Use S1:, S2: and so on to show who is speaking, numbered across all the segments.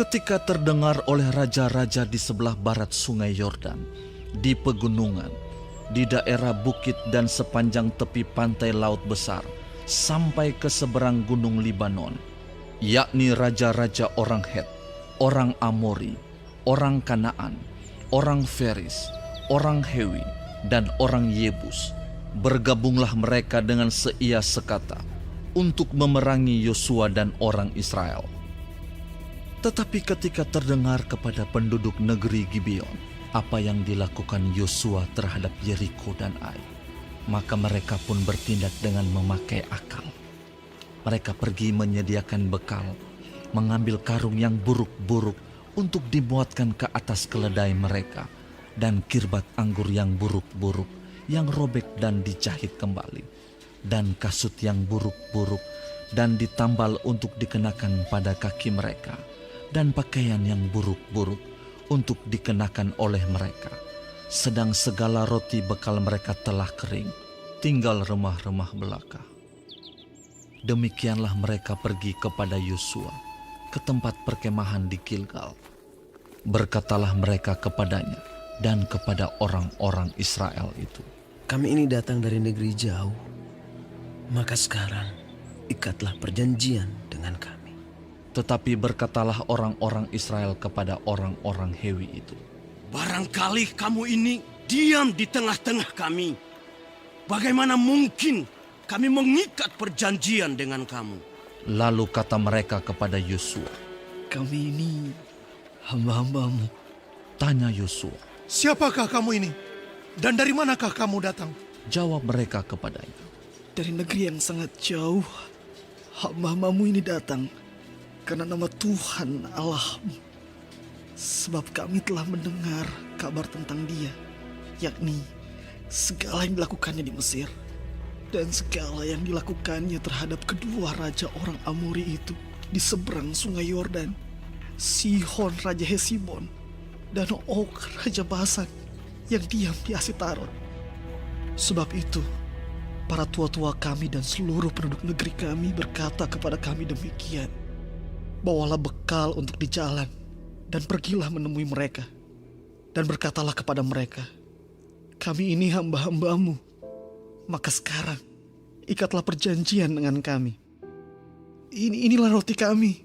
S1: Ketika terdengar oleh raja-raja di sebelah barat sungai Yordan, di pegunungan, di daerah bukit dan sepanjang tepi pantai Laut Besar, sampai ke seberang gunung Libanon, yakni raja-raja orang Het, orang Amori, orang Kanaan, orang Feris, orang Hewi, dan orang Yebus. Bergabunglah mereka dengan seia sekata untuk memerangi Yosua dan orang Israel. Tetapi ketika terdengar kepada penduduk negeri Gibeon apa yang dilakukan Yosua terhadap Yeriko dan Ai, maka mereka pun bertindak dengan memakai akal. Mereka pergi menyediakan bekal, mengambil karung yang buruk-buruk untuk dimuatkan ke atas keledai mereka, dan kirbat anggur yang buruk-buruk yang robek dan dijahit kembali, dan kasut yang buruk-buruk dan ditambal untuk dikenakan pada kaki mereka, dan pakaian yang buruk-buruk untuk dikenakan oleh mereka. Sedang segala roti bekal mereka telah kering, tinggal remah-remah belaka. Demikianlah mereka pergi kepada Yosua ke tempat perkemahan di Gilgal. Berkatalah mereka kepadanya dan kepada orang-orang Israel itu,
S2: "Kami ini datang dari negeri jauh, maka sekarang ikatlah perjanjian dengan kami."
S1: Tetapi berkatalah orang-orang Israel kepada orang-orang Hewi itu,
S3: "Barangkali kamu ini diam di tengah-tengah kami. Bagaimana mungkin kami mengikat perjanjian dengan kamu?"
S1: Lalu kata mereka kepada Yosua,
S4: "Kami ini hamba-hambamu."
S1: Tanya Yosua,
S5: "Siapakah kamu ini? Dan dari manakah kamu datang?"
S1: jawab mereka kepadanya,
S4: "Dari negeri yang sangat jauh, hamba-hambamu ini datang karena nama Tuhan Allahmu. Sebab kami telah mendengar kabar tentang Dia, yakni segala yang dilakukannya di Mesir, dan segala yang dilakukannya terhadap kedua raja orang Amori itu di seberang sungai Yordan, Sihon Raja Hesibon, dan Og Raja Basan yang diam di Asitarot. Sebab itu, para tua-tua kami dan seluruh penduduk negeri kami berkata kepada kami demikian, bawalah bekal untuk di jalan, dan pergilah menemui mereka. Dan berkatalah kepada mereka, kami ini hamba-hambamu, maka sekarang ikatlah perjanjian dengan kami. Inilah roti kami,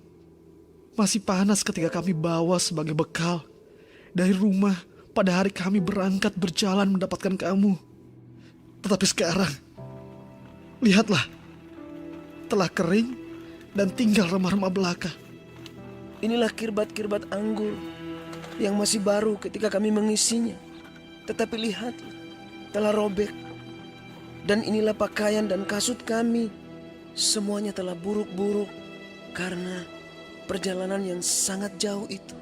S4: masih panas ketika kami bawa sebagai bekal dari rumah pada hari kami berangkat berjalan mendapatkan kamu. Tetapi sekarang, lihatlah, telah kering dan tinggal remah-remah belaka.
S2: Inilah kirbat-kirbat anggur yang masih baru ketika kami mengisinya. Tetapi lihatlah, telah robek. Dan inilah pakaian dan kasut kami, semuanya telah buruk-buruk karena perjalanan yang sangat jauh itu."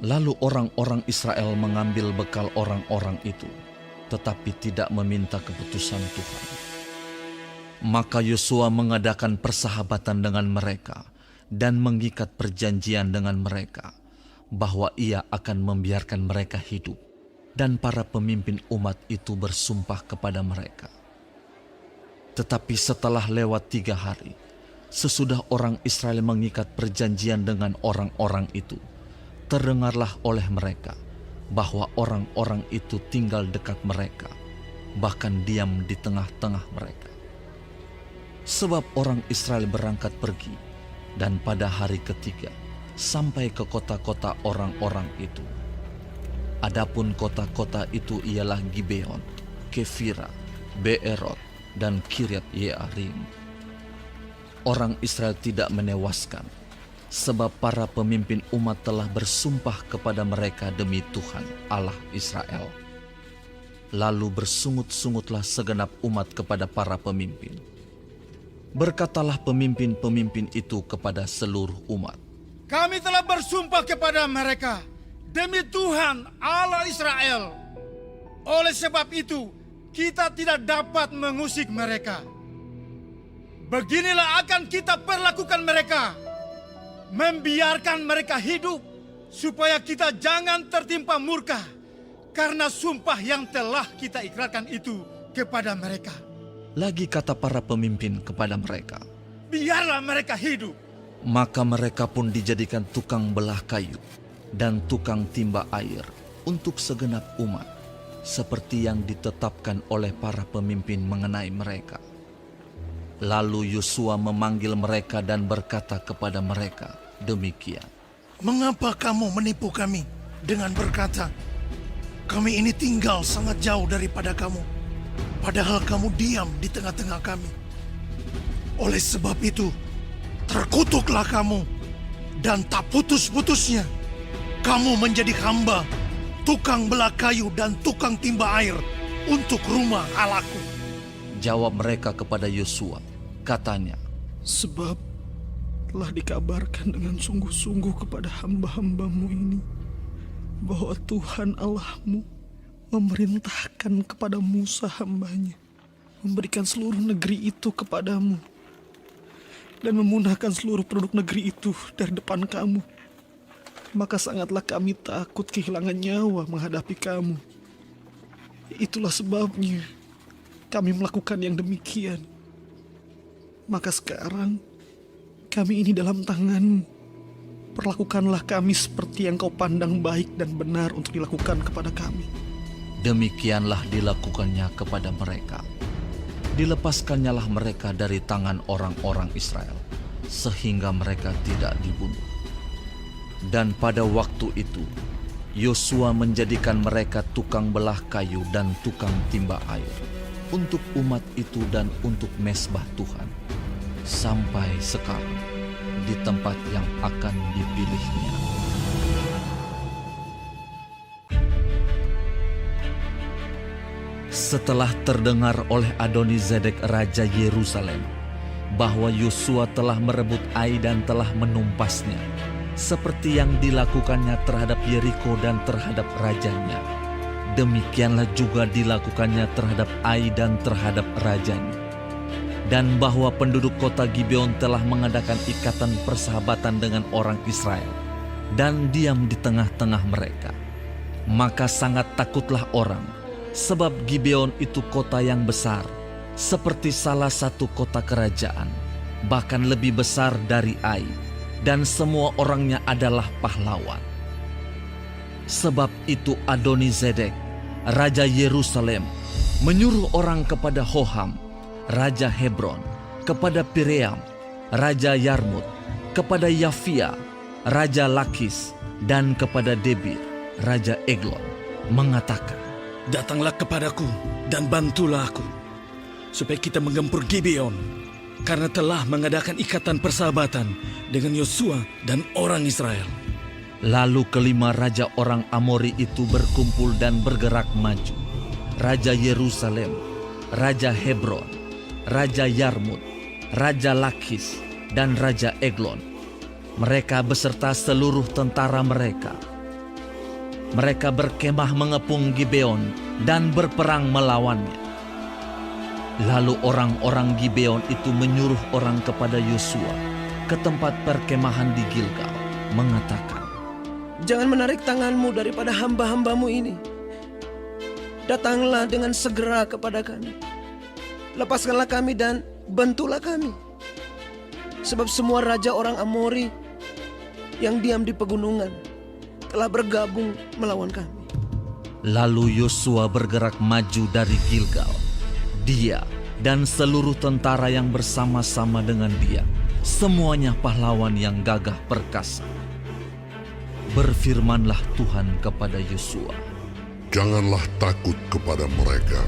S1: Lalu orang-orang Israel mengambil bekal orang-orang itu, tetapi tidak meminta keputusan Tuhan. Maka Yosua mengadakan persahabatan dengan mereka dan mengikat perjanjian dengan mereka bahwa ia akan membiarkan mereka hidup, dan para pemimpin umat itu bersumpah kepada mereka. Tetapi setelah lewat 3 hari, sesudah orang Israel mengikat perjanjian dengan orang-orang itu, terdengarlah oleh mereka bahwa orang-orang itu tinggal dekat mereka, bahkan diam di tengah-tengah mereka. Sebab orang Israel berangkat pergi, dan pada hari ketiga sampai ke kota-kota orang-orang itu. Adapun kota-kota itu ialah Gibeon, Kefira, Beerot, dan Kiryat Yearim. Orang Israel tidak menewaskan, sebab para pemimpin umat telah bersumpah kepada mereka demi Tuhan Allah Israel. Lalu bersungut-sungutlah segenap umat kepada para pemimpin. Berkatalah pemimpin-pemimpin itu kepada seluruh umat,
S5: "Kami telah bersumpah kepada mereka demi Tuhan Allah Israel. Oleh sebab itu, kita tidak dapat mengusik mereka. Beginilah akan kita perlakukan mereka, membiarkan mereka hidup, supaya kita jangan tertimpa murka karena sumpah yang telah kita ikrarkan itu kepada mereka."
S1: Lagi kata para pemimpin kepada mereka,
S5: "Biarlah mereka hidup."
S1: Maka mereka pun dijadikan tukang belah kayu dan tukang timba air untuk segenap umat, seperti yang ditetapkan oleh para pemimpin mengenai mereka. Lalu Yosua memanggil mereka dan berkata kepada mereka demikian.
S6: Mengapa kamu menipu kami dengan berkata, kami ini tinggal sangat jauh daripada kamu, padahal kamu diam di tengah-tengah kami. Oleh sebab itu, terkutuklah kamu, dan tak putus-putusnya kamu menjadi hamba, tukang belah kayu dan tukang timba air untuk rumah Allahku.
S1: Jawab mereka kepada Yosua, katanya,
S4: Sebab telah dikabarkan dengan sungguh-sungguh kepada hamba-hambamu ini, bahwa Tuhan Allahmu memerintahkan kepada Musa hambanya, memberikan seluruh negeri itu kepadamu, dan memunahkan seluruh penduduk negeri itu dari depan kamu. Maka sangatlah kami takut kehilangan nyawa menghadapi kamu. Itulah sebabnya kami melakukan yang demikian. Maka sekarang kami ini dalam tanganmu. Perlakukanlah kami seperti yang kau pandang baik dan benar untuk dilakukan kepada kami.
S1: demikianlah dilakukannya kepada mereka. Dilepaskannyalah mereka dari tangan orang-orang Israel, sehingga mereka tidak dibunuh. Dan pada waktu itu, Yosua menjadikan mereka tukang belah kayu dan tukang timba air untuk umat itu dan untuk mezbah Tuhan, sampai sekarang di tempat yang akan dipilihnya. Setelah terdengar oleh Adoni-Zedek Raja Yerusalem bahwa Yosua telah merebut Ai dan telah menumpasnya, seperti yang dilakukannya terhadap Yeriko dan terhadap rajanya, demikianlah juga dilakukannya terhadap Ai dan terhadap rajanya. Dan bahwa penduduk kota Gibeon telah mengadakan ikatan persahabatan dengan orang Israel dan diam di tengah-tengah mereka. Maka sangat takutlah orang, sebab Gibeon itu kota yang besar, seperti salah satu kota kerajaan, bahkan lebih besar dari Ai, dan semua orangnya adalah pahlawan. Sebab itu Adoni-Zedek, Raja Yerusalem, menyuruh orang kepada Hoham, Raja Hebron, kepada Piream, Raja Yarmut, kepada Yafia, Raja Lakis, dan kepada Debir, Raja Eglon, mengatakan,
S6: Datanglah kepadaku dan bantulah aku, supaya kita menggempur Gibeon, karena telah mengadakan ikatan persahabatan dengan Yosua dan orang Israel.
S1: Lalu kelima raja orang Amori itu berkumpul dan bergerak maju. Raja Yerusalem, Raja Hebron, Raja Yarmut, Raja Lakis, dan Raja Eglon. Mereka beserta seluruh tentara mereka. Mereka berkemah mengepung Gibeon dan berperang melawannya. Lalu orang-orang Gibeon itu menyuruh orang kepada Yosua ke tempat perkemahan di Gilgal, mengatakan,
S2: Jangan menarik tanganmu daripada hamba-hambamu ini. Datanglah dengan segera kepada kami. Lepaskanlah kami dan bantulah kami. Sebab semua raja orang Amori yang diam di pegunungan telah bergabung melawan kami.
S1: Lalu Yosua bergerak maju dari Gilgal. Dia dan seluruh tentara yang bersama-sama dengan dia, semuanya pahlawan yang gagah perkasa. Berfirmanlah Tuhan kepada Yosua,
S7: Janganlah takut kepada mereka,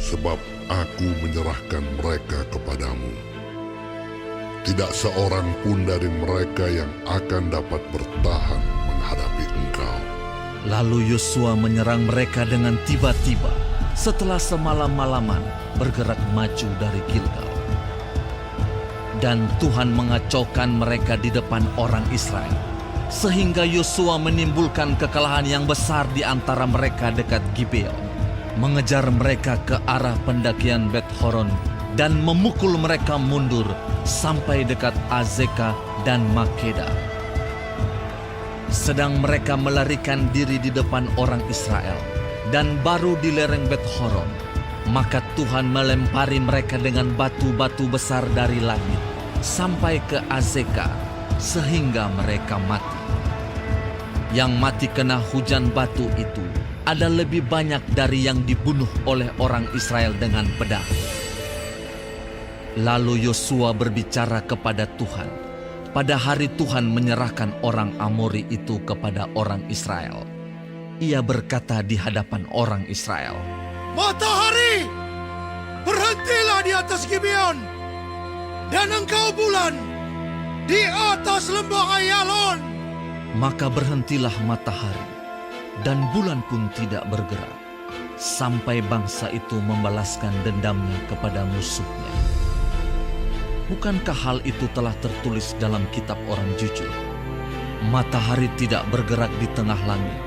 S7: sebab aku menyerahkan mereka kepadamu. Tidak seorang pun dari mereka yang akan dapat bertahan menghadapi engkau.
S1: Lalu Yosua menyerang mereka dengan tiba-tiba setelah semalam-malaman bergerak maju dari Gilgal. Dan Tuhan mengacaukan mereka di depan orang Israel, sehingga Yosua menimbulkan kekalahan yang besar di antara mereka dekat Gibeon, mengejar mereka ke arah pendakian Bet Horon dan memukul mereka mundur sampai dekat Azeka dan Makeda. Sedang mereka melarikan diri di depan orang Israel dan baru di lereng Bet Horon, maka Tuhan melempari mereka dengan batu-batu besar dari langit, sampai ke Azeka sehingga mereka mati. Yang mati kena hujan batu itu ada lebih banyak dari yang dibunuh oleh orang Israel dengan pedang. Lalu Yosua berbicara kepada Tuhan. Pada hari Tuhan menyerahkan orang Amori itu kepada orang Israel. Ia berkata di hadapan orang Israel,
S6: Matahari, berhentilah di atas Gibeon, dan engkau bulan di atas lembah Ayalon.
S1: maka berhentilah matahari, dan bulan pun tidak bergerak, sampai bangsa itu membalaskan dendamnya kepada musuhnya. Bukankah hal itu telah tertulis dalam kitab orang jujur? Matahari tidak bergerak di tengah langit,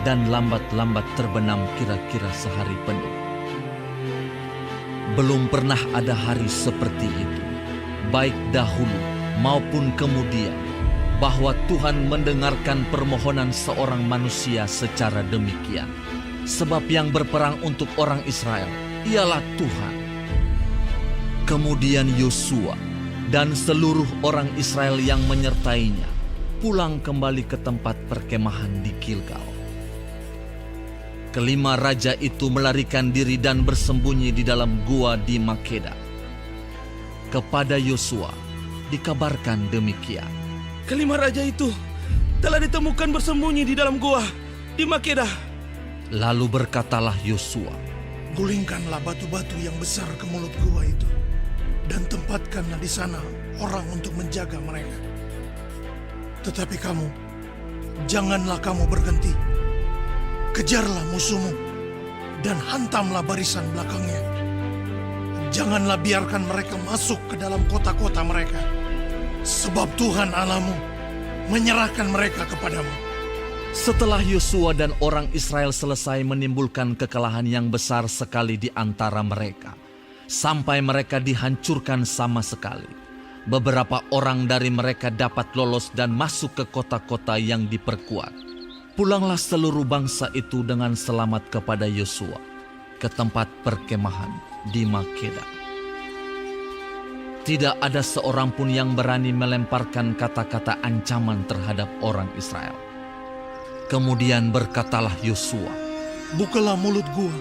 S1: dan lambat-lambat terbenam kira-kira sehari penuh. Belum pernah ada hari seperti itu, baik dahulu maupun kemudian, bahwa Tuhan mendengarkan permohonan seorang manusia secara demikian. Sebab yang berperang untuk orang Israel ialah Tuhan. Kemudian Yosua dan seluruh orang Israel yang menyertainya pulang kembali ke tempat perkemahan di Gilgal. Kelima raja itu melarikan diri dan bersembunyi di dalam gua di Makeda. Kepada Yosua dikabarkan demikian.
S2: Kelima raja itu telah ditemukan bersembunyi di dalam gua di Makeda.
S1: Lalu berkatalah Yosua,
S6: Gulingkanlah batu-batu yang besar ke mulut gua itu, dan tempatkanlah di sana orang untuk menjaga mereka. Tetapi kamu, janganlah kamu berhenti. Kejarlah musuhmu, dan hantamlah barisan belakangnya. Janganlah biarkan mereka masuk ke dalam kota-kota mereka, sebab Tuhan Allahmu menyerahkan mereka kepadamu.
S1: setelah Yosua dan orang Israel selesai menimbulkan kekalahan yang besar sekali di antara mereka, sampai mereka dihancurkan sama sekali, beberapa orang dari mereka dapat lolos dan masuk ke kota-kota yang diperkuat. Pulanglah seluruh bangsa itu dengan selamat kepada Yosua ke tempat perkemahan di Makeda. Tidak ada seorang pun yang berani melemparkan kata-kata ancaman terhadap orang Israel. Kemudian berkatalah Yosua,
S6: Bukalah mulut gua,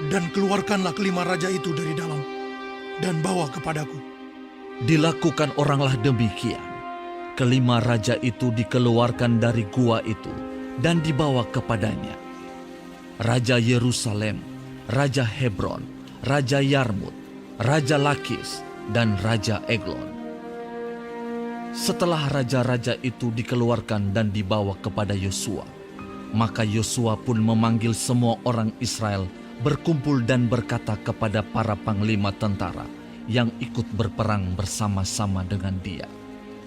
S6: dan keluarkanlah kelima raja itu dari dalam, dan bawa kepadaku.
S1: dilakukan oranglah demikian. Kelima raja itu dikeluarkan dari gua itu dan dibawa kepadanya. Raja Yerusalem, Raja Hebron, Raja Yarmut, Raja Lakis, dan Raja Eglon. Setelah raja-raja itu dikeluarkan dan dibawa kepada Yosua, maka Yosua pun memanggil semua orang Israel berkumpul dan berkata kepada para panglima tentara yang ikut berperang bersama-sama dengan dia,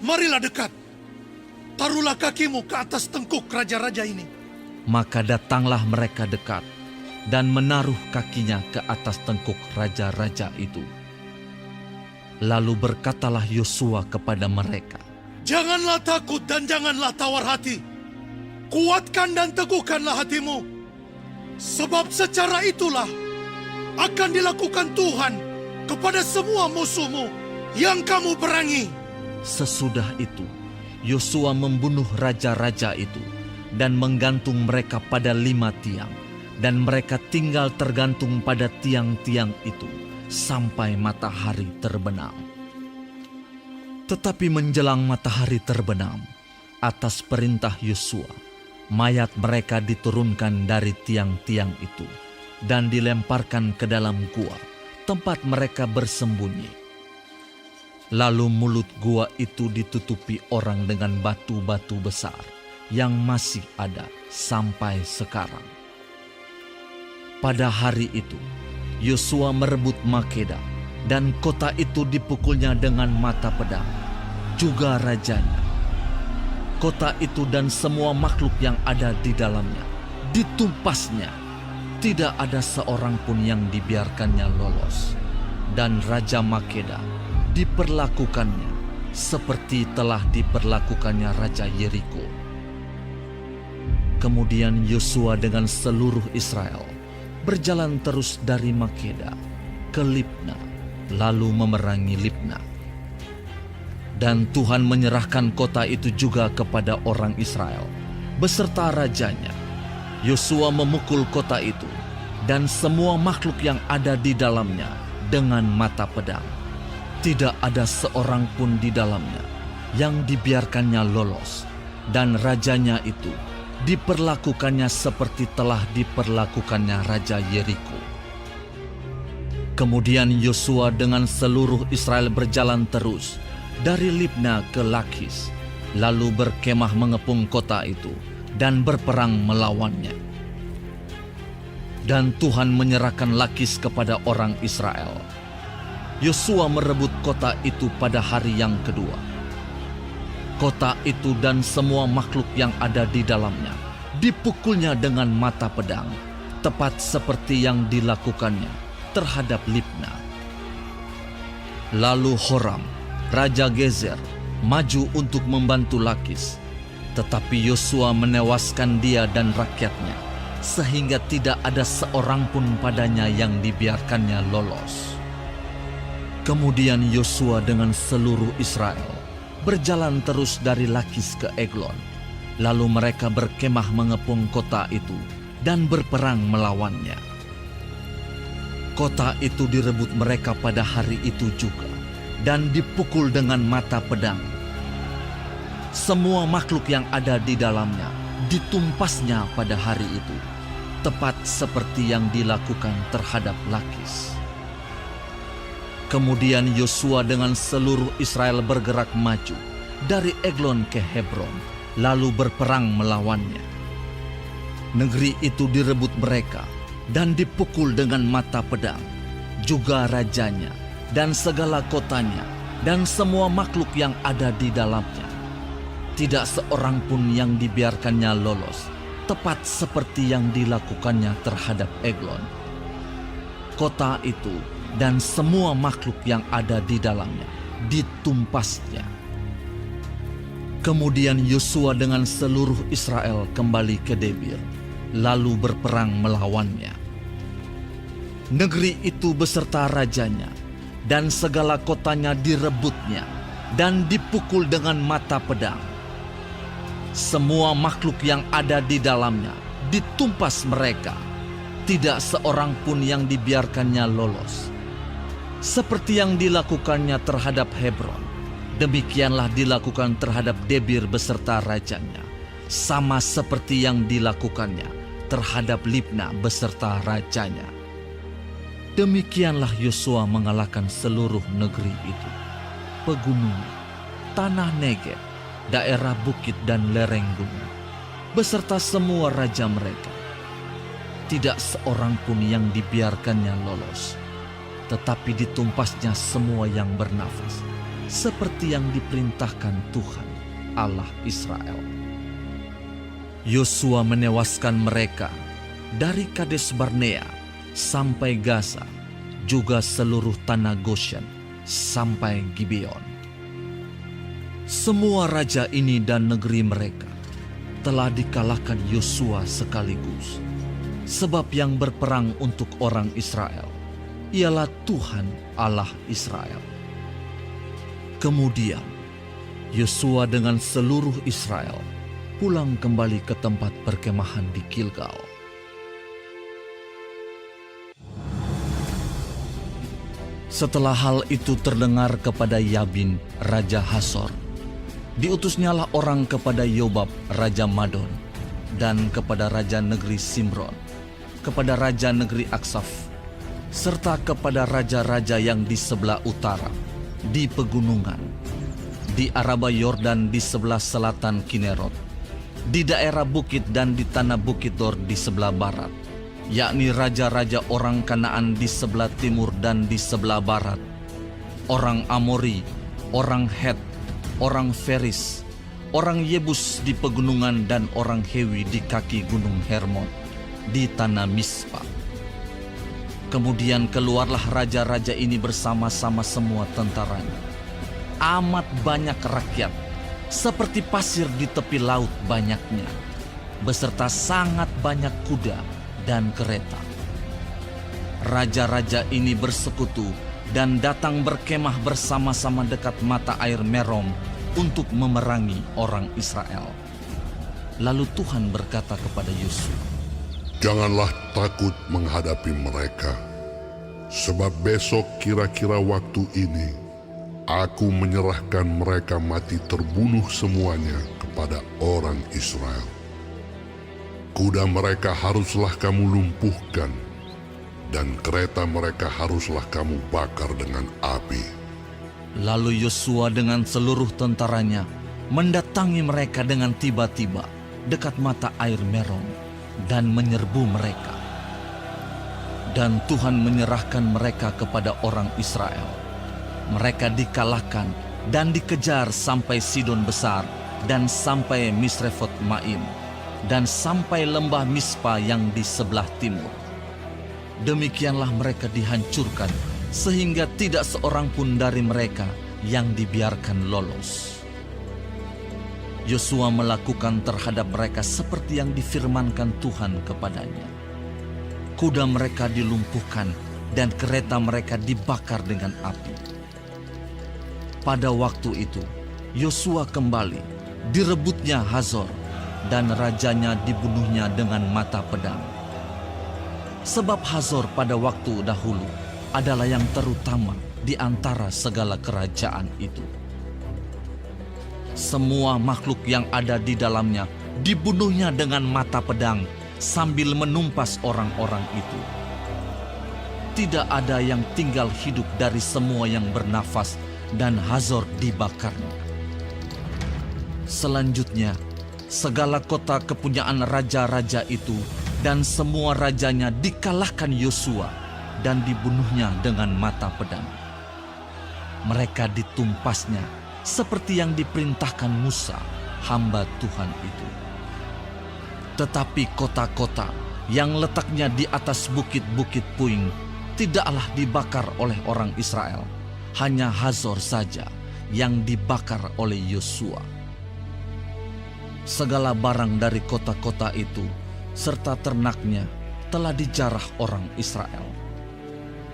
S6: Marilah dekat, taruhlah kakimu ke atas tengkuk raja-raja ini.
S1: Maka datanglah mereka dekat dan menaruh kakinya ke atas tengkuk raja-raja itu. Lalu berkatalah Yosua kepada mereka,
S6: Janganlah takut dan janganlah tawar hati. Kuatkan dan teguhkanlah hatimu. Sebab secara itulah akan dilakukan Tuhan kepada semua musuhmu yang kamu perangi.
S1: Sesudah itu, Yosua membunuh raja-raja itu dan menggantung mereka pada 5 tiang, dan mereka tinggal tergantung pada tiang-tiang itu sampai matahari terbenam. Tetapi menjelang matahari terbenam, atas perintah Yosua, mayat mereka diturunkan dari tiang-tiang itu dan dilemparkan ke dalam gua, tempat mereka bersembunyi. Lalu mulut gua itu ditutupi orang dengan batu-batu besar yang masih ada sampai sekarang. Pada hari itu, Yosua merebut Makeda, dan kota itu dipukulnya dengan mata pedang, juga rajanya. Kota itu dan semua makhluk yang ada di dalamnya ditumpasnya. Tidak ada seorang pun yang dibiarkannya lolos. Dan Raja Makeda diperlakukannya seperti telah diperlakukannya Raja Yeriko. Kemudian Yosua dengan seluruh Israel berjalan terus dari Makeda ke Libna, lalu memerangi Libna. Dan Tuhan menyerahkan kota itu juga kepada orang Israel beserta rajanya. Yosua memukul kota itu dan semua makhluk yang ada di dalamnya dengan mata pedang. Tidak ada seorang pun di dalamnya yang dibiarkannya lolos, dan rajanya itu diperlakukannya seperti telah diperlakukannya Raja Yeriko. Kemudian Yosua dengan seluruh Israel berjalan terus dari Libna ke Lakis, lalu berkemah mengepung kota itu dan berperang melawannya. Dan Tuhan menyerahkan Lakis kepada orang Israel. Yosua merebut kota itu pada hari yang kedua. Kota itu dan semua makhluk yang ada di dalamnya dipukulnya dengan mata pedang, tepat seperti yang dilakukannya terhadap Libna. Lalu Horam, Raja Gezer, maju untuk membantu Lakis, tetapi Yosua menewaskan dia dan rakyatnya, sehingga tidak ada seorang pun padanya yang dibiarkannya lolos. Kemudian Yosua dengan seluruh Israel berjalan terus dari Lakis ke Eglon, lalu mereka berkemah mengepung kota itu dan berperang melawannya. Kota itu direbut mereka pada hari itu juga dan dipukul dengan mata pedang. Semua makhluk yang ada di dalamnya ditumpasnya pada hari itu, tepat seperti yang dilakukan terhadap Lakis. Kemudian Yosua dengan seluruh Israel bergerak maju dari Eglon ke Hebron, lalu berperang melawannya. Negeri itu direbut mereka dan dipukul dengan mata pedang, juga rajanya dan segala kotanya dan semua makhluk yang ada di dalamnya. Tidak seorang pun yang dibiarkannya lolos, tepat seperti yang dilakukannya terhadap Eglon. Kota itu dan semua makhluk yang ada di dalamnya ditumpasnya. Kemudian Yosua dengan seluruh Israel kembali ke Debir, lalu berperang melawannya. Negeri itu beserta rajanya dan segala kotanya direbutnya dan dipukul dengan mata pedang. Semua makhluk yang ada di dalamnya ditumpas mereka. Tidak seorang pun yang dibiarkannya lolos. Seperti yang dilakukannya terhadap Hebron, demikianlah dilakukan terhadap Debir beserta rajanya, sama seperti yang dilakukannya terhadap Libna beserta rajanya. Demikianlah Yosua mengalahkan seluruh negeri itu, pegunungan, tanah Negeb, daerah bukit dan lereng gunung, beserta semua raja mereka. Tidak seorang pun yang dibiarkannya lolos, tetapi ditumpasnya semua yang bernafas, seperti yang diperintahkan Tuhan Allah Israel. Yosua menewaskan mereka dari Kades Barnea sampai Gaza, juga seluruh tanah Goshen sampai Gibeon. Semua raja ini dan negeri mereka telah dikalahkan Yosua sekaligus, sebab yang berperang untuk orang Israel ialah Tuhan Allah Israel. Kemudian Yosua dengan seluruh Israel pulang kembali ke tempat perkemahan di Gilgal. Setelah hal itu terdengar kepada Yabin, Raja Hasor, diutusnyalah orang kepada Yobab, Raja Madon, dan kepada Raja Negeri Simron, kepada Raja Negeri Aksaf, serta kepada raja-raja yang di sebelah utara, di pegunungan, di Araba Yordan di sebelah selatan Kinerot, di daerah bukit dan di tanah bukit Dor di sebelah barat, yakni raja-raja orang Kanaan di sebelah timur dan di sebelah barat, orang Amori, orang Het, orang Feris, orang Yebus di pegunungan dan orang Hewi di kaki gunung Hermon, di tanah Mispa. Kemudian keluarlah raja-raja ini bersama-sama semua tentaranya. Amat banyak rakyat, seperti pasir di tepi laut banyaknya, beserta sangat banyak kuda dan kereta. Raja-raja ini bersekutu dan datang berkemah bersama-sama dekat mata air Merom untuk memerangi orang Israel. Lalu Tuhan berkata kepada Yosua,
S7: Janganlah takut menghadapi mereka, sebab besok kira-kira waktu ini aku menyerahkan mereka mati terbunuh semuanya kepada orang Israel. Kuda mereka haruslah kamu lumpuhkan, dan kereta mereka haruslah kamu bakar dengan api.
S1: Lalu Yosua dengan seluruh tentaranya mendatangi mereka dengan tiba-tiba dekat mata air Merom dan menyerbu mereka. Dan Tuhan menyerahkan mereka kepada orang Israel. Mereka dikalahkan dan dikejar sampai Sidon Besar dan sampai Misrefot Maim dan sampai lembah Mispa yang di sebelah timur. Demikianlah mereka dihancurkan sehingga tidak seorang pun dari mereka yang dibiarkan lolos. Yosua melakukan terhadap mereka seperti yang difirmankan Tuhan kepadanya. Kuda mereka dilumpuhkan dan kereta mereka dibakar dengan api. Pada waktu itu, Yosua kembali, direbutnya Hazor, dan rajanya dibunuhnya dengan mata pedang. Sebab Hazor pada waktu dahulu adalah yang terutama di antara segala kerajaan itu. Semua makhluk yang ada di dalamnya dibunuhnya dengan mata pedang sambil menumpas orang-orang itu. Tidak ada yang tinggal hidup dari semua yang bernafas, dan Hazor dibakarnya. Selanjutnya, segala kota kepunyaan raja-raja itu dan semua rajanya dikalahkan Yosua dan dibunuhnya dengan mata pedang. Mereka ditumpasnya seperti yang diperintahkan Musa, hamba Tuhan itu. Tetapi kota-kota yang letaknya di atas bukit-bukit puing tidaklah dibakar oleh orang Israel. Hanya Hazor saja yang dibakar oleh Yosua. Segala barang dari kota-kota itu serta ternaknya telah dijarah orang Israel.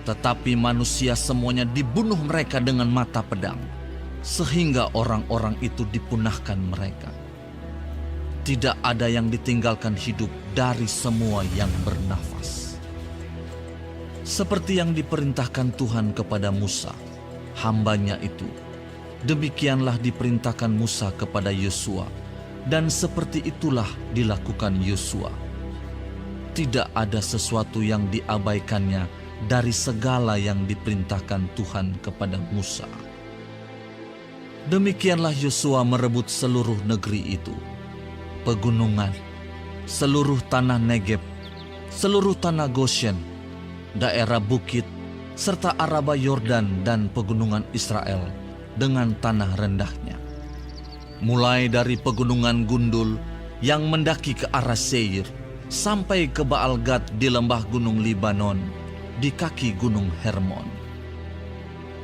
S1: Tetapi manusia semuanya dibunuh mereka dengan mata pedang, sehingga orang-orang itu dipunahkan mereka. Tidak ada yang ditinggalkan hidup dari semua yang bernafas. Seperti yang diperintahkan Tuhan kepada Musa, hambanya itu, demikianlah diperintahkan Musa kepada Yosua, dan seperti itulah dilakukan Yosua. Tidak ada sesuatu yang diabaikannya dari segala yang diperintahkan Tuhan kepada Musa. Demikianlah Yosua merebut seluruh negeri itu, pegunungan, seluruh tanah Negeb, seluruh tanah Goshen, daerah bukit, serta Araba Yordan dan pegunungan Israel dengan tanah rendahnya. Mulai dari pegunungan Gundul yang mendaki ke arah Seir, sampai ke Baal-Gad di lembah gunung Libanon, di kaki gunung Hermon.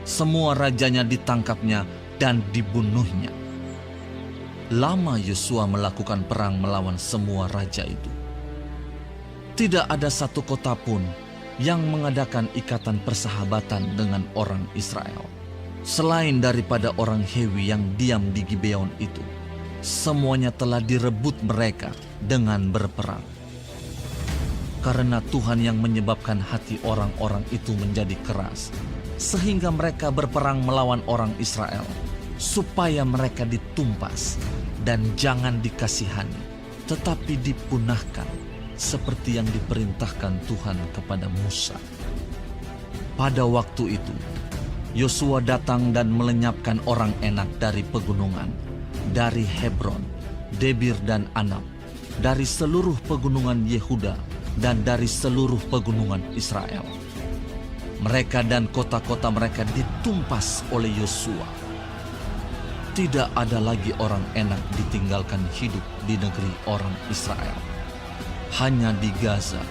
S1: Semua rajanya ditangkapnya dan dibunuhnya. Lama Yosua melakukan perang melawan semua raja itu. Tidak ada satu kota pun yang mengadakan ikatan persahabatan dengan orang Israel, selain daripada orang Hewi yang diam di Gibeon itu. Semuanya telah direbut mereka dengan berperang. Karena Tuhan yang menyebabkan hati orang-orang itu menjadi keras, sehingga mereka berperang melawan orang Israel, supaya mereka ditumpas dan jangan dikasihani, tetapi dipunahkan, seperti yang diperintahkan Tuhan kepada Musa. Pada waktu itu, Yosua datang dan melenyapkan orang Enak dari pegunungan, dari Hebron, Debir dan Anab, dari seluruh pegunungan Yehuda dan dari seluruh pegunungan Israel. Mereka dan kota-kota mereka ditumpas oleh Yosua. Tidak ada lagi orang Enak ditinggalkan hidup di negeri orang Israel. Hanya di Gaza,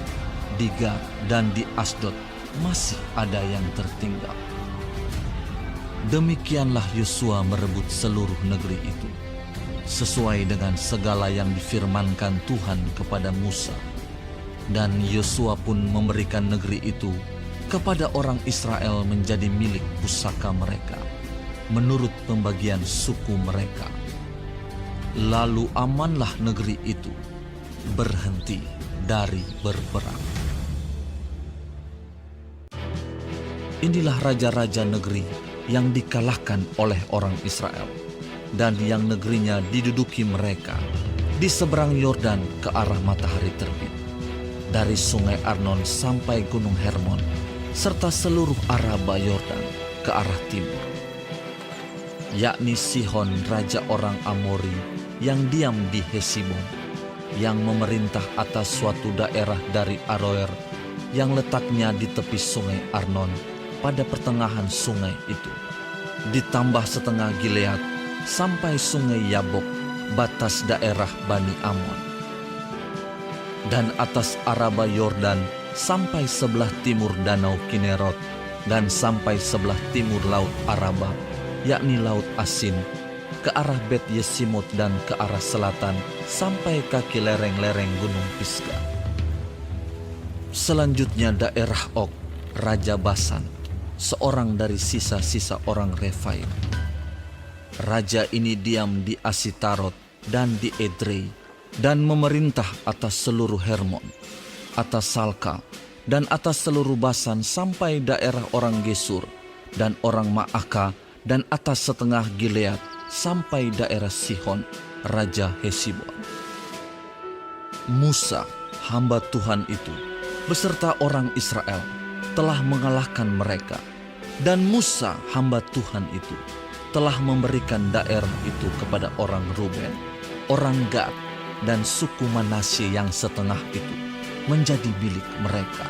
S1: di Gad, dan di Asdod masih ada yang tertinggal. Demikianlah Yosua merebut seluruh negeri itu, sesuai dengan segala yang difirmankan Tuhan kepada Musa. Dan Yosua pun memberikan negeri itu kepada orang Israel menjadi milik pusaka mereka, menurut pembagian suku mereka. Lalu amanlah negeri itu, berhenti dari berperang. Inilah raja-raja negeri yang dikalahkan oleh orang Israel, dan yang negerinya diduduki mereka di seberang Yordan ke arah matahari terbit, dari sungai Arnon sampai gunung Hermon, serta seluruh Araba Yordan ke arah timur, yakni Sihon raja orang Amori yang diam di Hesibon, yang memerintah atas suatu daerah dari Aroer yang letaknya di tepi sungai Arnon pada pertengahan sungai itu, ditambah setengah Gilead sampai sungai Yabok, batas daerah Bani Amon, dan atas Araba Yordan sampai sebelah timur danau Kinerot, dan sampai sebelah timur laut Araba, yakni laut Asin, ke arah Bet Yesimot, dan ke arah selatan sampai kaki lereng-lereng gunung Pisga. Selanjutnya daerah Og, raja Basan, seorang dari sisa-sisa orang Refaim. Raja ini diam di Asitarot dan di Edrei, dan memerintah atas seluruh Hermon, atas Salka, dan atas seluruh Basan sampai daerah orang Gesur dan orang Maaka, dan atas setengah Gilead sampai daerah Sihon, raja Hesibon. Musa, hamba Tuhan itu, beserta orang Israel, telah mengalahkan mereka, dan Musa, hamba Tuhan itu, telah memberikan daerah itu kepada orang Ruben, orang Gad, dan suku Manasye yang setengah itu menjadi milik mereka.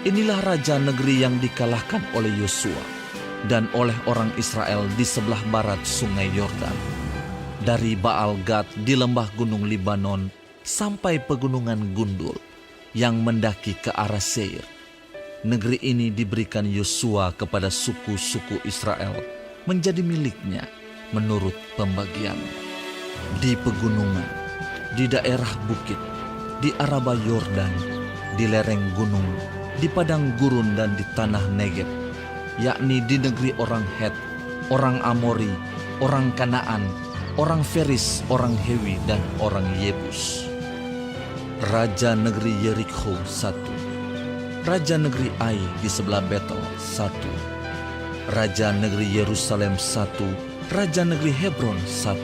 S1: Inilah raja negeri yang dikalahkan oleh Yosua dan oleh orang Israel di sebelah barat sungai Yordan, dari Baal Gad di lembah gunung Libanon sampai pegunungan Gundul yang mendaki ke arah Seir. Negeri ini diberikan Yosua kepada suku-suku Israel menjadi miliknya menurut pembagian. Di pegunungan, di daerah bukit, di Araba Yordan, di lereng gunung, di padang gurun dan di tanah Negeb, yakni di negeri orang Het, orang Amori, orang Kanaan, orang Feris, orang Hewi, dan orang Yebus. Raja negeri Yerikho 1, Raja negeri Ai di sebelah Betel 1, Raja negeri Yerusalem 1, Raja negeri Hebron 1,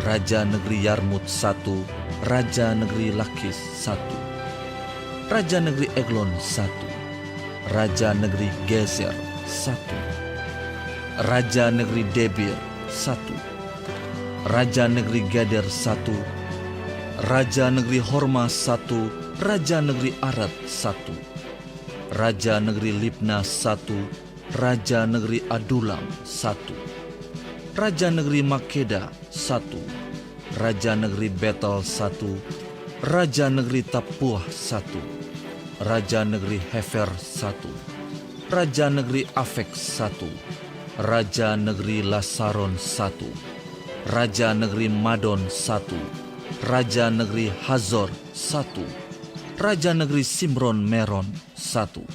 S1: Raja negeri Yarmut 1, Raja negeri Lakis 1, Raja negeri Eglon 1, Raja negeri Gezer 1, Raja negeri Debir 1, Raja negeri Geder 1, Raja negeri Horma 1, Raja negeri Arad 1, Raja negeri Libna 1, Raja negeri Adulam 1, Raja negeri Makeda 1, Raja negeri Betel 1, Raja negeri Tapuah 1, Raja negeri Hefer 1, Raja negeri Afek 1, Raja negeri Lasaron 1, Raja negeri Madon 1, Raja negeri Hazor 1, Raja negeri Simron Meron 1,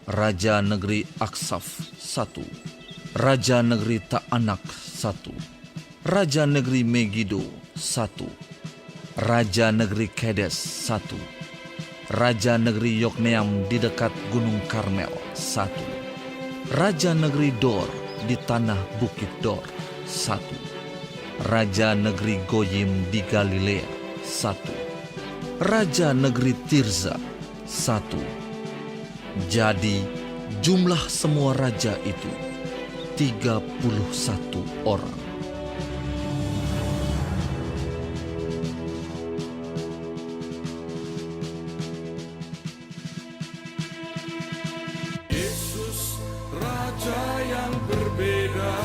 S1: Raja negeri Aksaf 1, Raja negeri Ta'anak 1, Raja negeri Megido 1, Raja negeri Kedes 1, Raja negeri Yokneam di dekat Gunung Karmel 1, Raja negeri Dor di tanah Bukit Dor 1, Raja negeri Goyim di Galilea 1, Raja negeri Tirza 1. Jadi jumlah semua raja itu 31 orang.
S8: Yesus Raja yang berbeda